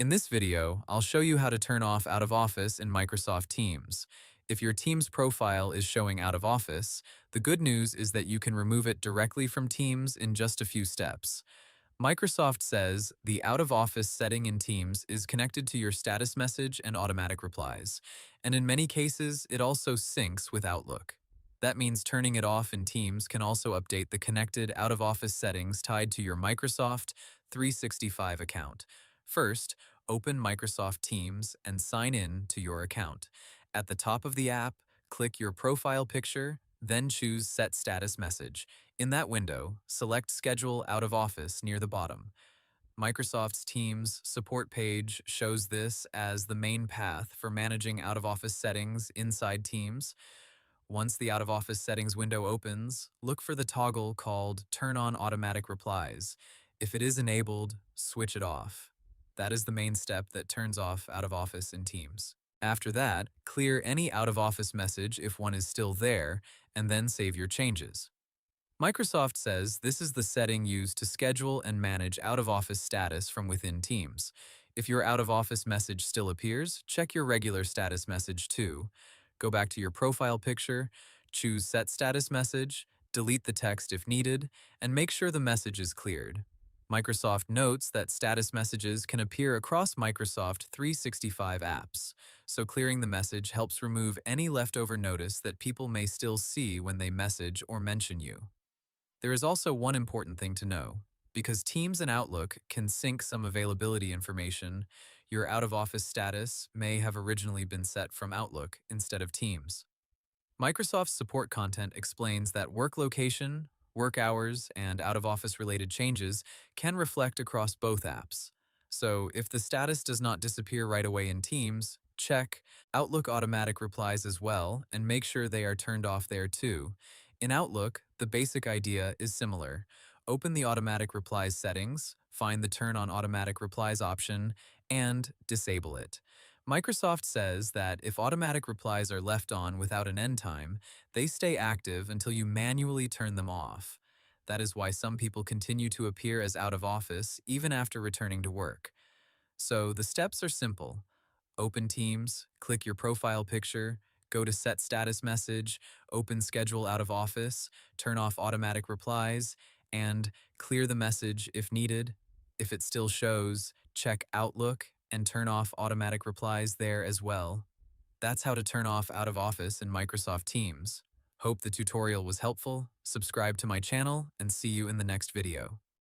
In this video, I'll show you how to turn off Out of Office in Microsoft Teams. If your Teams profile is showing Out of Office, the good news is that you can remove it directly from Teams in just a few steps. Microsoft says the Out of Office setting in Teams is connected to your status message and automatic replies, and in many cases, it also syncs with Outlook. That means turning it off in Teams can also update the connected Out of Office settings tied to your Microsoft 365 account. First, open Microsoft Teams and sign in to your account. At the top of the app, click your profile picture, then choose Set Status Message. In that window, select Schedule Out of Office near the bottom. Microsoft's Teams support page shows this as the main path for managing out-of-office settings inside Teams. Once the out-of-office settings window opens, look for the toggle called Turn on Automatic Replies. If it is enabled, switch it off. That is the main step that turns off out-of-office in Teams. After that, clear any out-of-office message if one is still there, and then save your changes. Microsoft says this is the setting used to schedule and manage out-of-office status from within Teams. If your out-of-office message still appears, check your regular status message too. Go back to your profile picture, choose Set Status Message, delete the text if needed, and make sure the message is cleared. Microsoft notes that status messages can appear across Microsoft 365 apps, so clearing the message helps remove any leftover notice that people may still see when they message or mention you. There is also one important thing to know. Because Teams and Outlook can sync some availability information, your out-of-office status may have originally been set from Outlook instead of Teams. Microsoft's support content explains that work location, work hours, and out-of-office related changes can reflect across both apps. So if the status does not disappear right away in Teams, check Outlook automatic replies as well and make sure they are turned off there too. In Outlook, the basic idea is similar. Open the automatic replies settings, find the Turn on Automatic Replies option, and disable it. Microsoft says that if automatic replies are left on without an end time, they stay active until you manually turn them off. That is why some people continue to appear as out of office even after returning to work. So the steps are simple. Open Teams, click your profile picture, go to Set Status Message, open Schedule Out of Office, turn off automatic replies, and clear the message if needed. If it still shows, check Outlook and turn off automatic replies there as well. That's how to turn off Out of Office in Microsoft Teams. Hope the tutorial was helpful. Subscribe to my channel and see you in the next video.